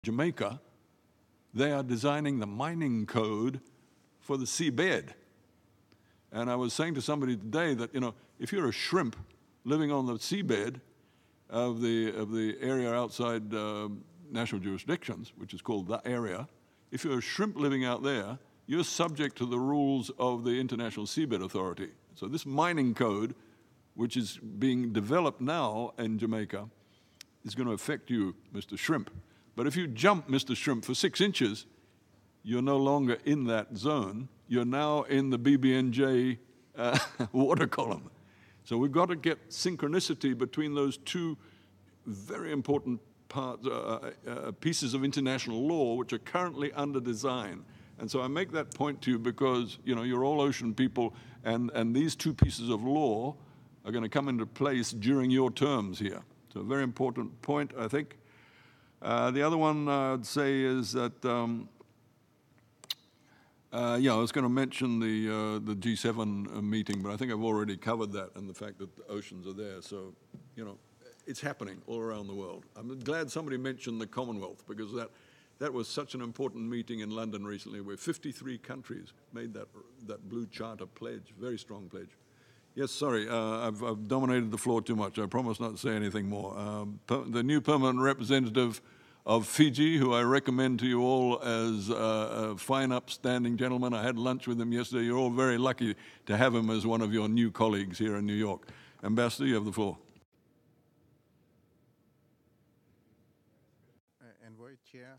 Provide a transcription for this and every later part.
Jamaica, they are designing the mining code for the seabed. And I was saying to somebody today that, if you're a shrimp living on the seabed of the area outside national jurisdictions, which is called that area, if you're a shrimp living out there, you're subject to the rules of the International Seabed Authority. So this mining code, which is being developed now in Jamaica, is going to affect you, Mr. Shrimp. But if you jump, Mr. Shrimp, for 6 inches, you're no longer in that zone. You're now in the BBNJ water column. So we've got to get synchronicity between those two very important pieces of international law which are currently under design. And so I make that point to you because, you're all ocean people, and these two pieces of law are going to come into place during your terms here. So a very important point, I think. The other one I'd say is that, I was going to mention the G7 meeting, but I think I've already covered that and the fact that the oceans are there. So, it's happening all around the world. I'm glad somebody mentioned the Commonwealth, because that was such an important meeting in London recently where 53 countries made that Blue Charter pledge, very strong pledge. Yes, sorry, I've dominated the floor too much. I promise not to say anything more. The new permanent representative of Fiji, who I recommend to you all as a fine, upstanding gentleman. I had lunch with him yesterday. You're all very lucky to have him as one of your new colleagues here in New York. Ambassador, you have the floor. Envoy, Chair,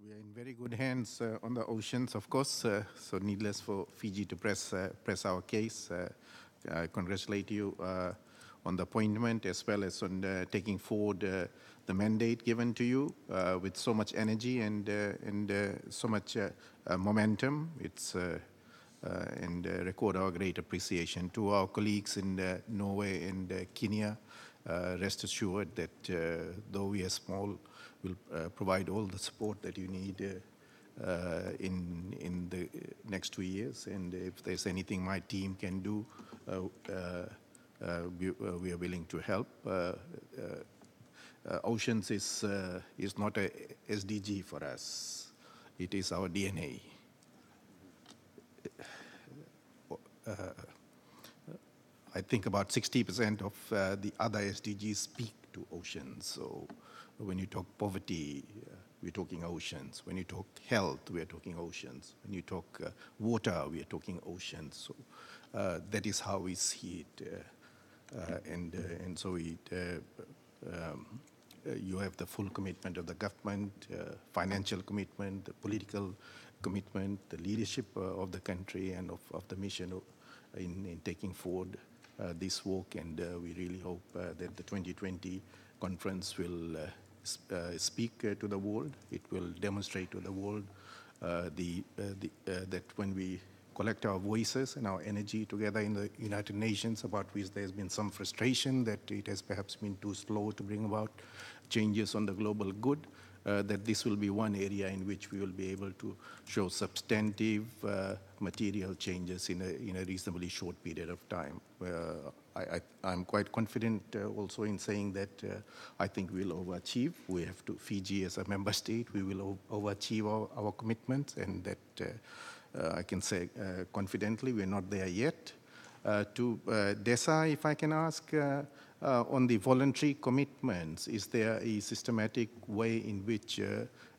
we are in very good hands on the oceans, of course, so needless for Fiji to press our case. I congratulate you on the appointment, as well as on taking forward the mandate given to you with so much energy and so much momentum. It's and record our great appreciation to our colleagues in Norway and Kenya. Rest assured that though we are small, we'll provide all the support that you need in the next 2 years. And if there's anything my team can do, we are willing to help. Oceans is not a SDG for us. It is our DNA. I think about 60% of the other SDGs speak to oceans. So when you talk poverty, we're talking oceans. When you talk health, we are talking oceans. When you talk water, we are talking oceans. So that is how we see it. And so you have the full commitment of the government, financial commitment, the political commitment, the leadership of the country and of the mission in taking forward this work. And we really hope that the 2020 conference will speak to the world. It will demonstrate to the world that when we collect our voices and our energy together in the United Nations, about which there's been some frustration that it has perhaps been too slow to bring about changes on the global good, that this will be one area in which we will be able to show substantive material changes in a reasonably short period of time. I'm quite confident also in saying that I think we'll overachieve. We have to, Fiji as a member state, we will overachieve our commitments, and that I can say confidently we're not there yet. To Desa, if I can ask, on the voluntary commitments, is there a systematic way in which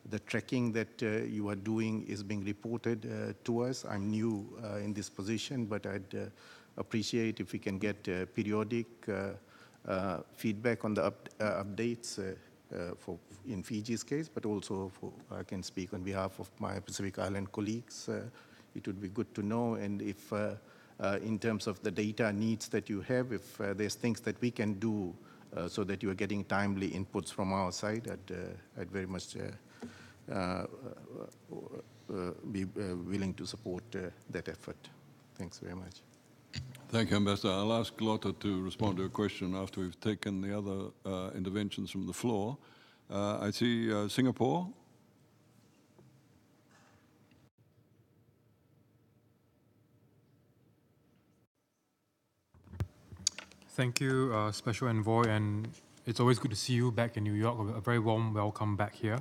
the tracking that you are doing is being reported to us? I'm new in this position, but I'd appreciate if we can get periodic feedback on the updates in Fiji's case, but also I can speak on behalf of my Pacific Island colleagues. It would be good to know, and if in terms of the data needs that you have, if there's things that we can do so that you are getting timely inputs from our side, I'd very much be willing to support that effort. Thanks very much. Thank you, Ambassador. I'll ask Lotta to respond to a question after we've taken the other interventions from the floor. I see Singapore. Thank you, Special Envoy and It's always good to see you back in New York. A very warm welcome back here.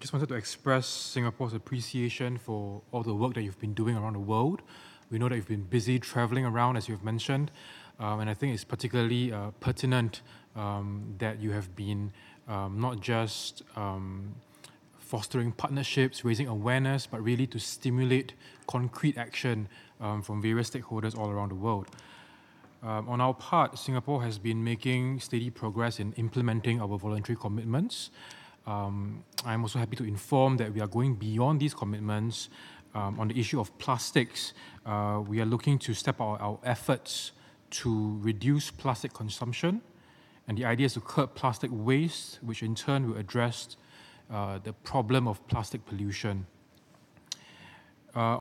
Just wanted to express Singapore's appreciation for all the work that you've been doing around the world. We know that you've been busy traveling around, as you've mentioned, and I think it's particularly pertinent that you have been not just fostering partnerships, raising awareness, but really to stimulate concrete action from various stakeholders all around the world. On our part, Singapore has been making steady progress in implementing our voluntary commitments. I'm also happy to inform that we are going beyond these commitments on the issue of plastics. We are looking to step up our efforts to reduce plastic consumption, and the idea is to curb plastic waste, which in turn will address the problem of plastic pollution.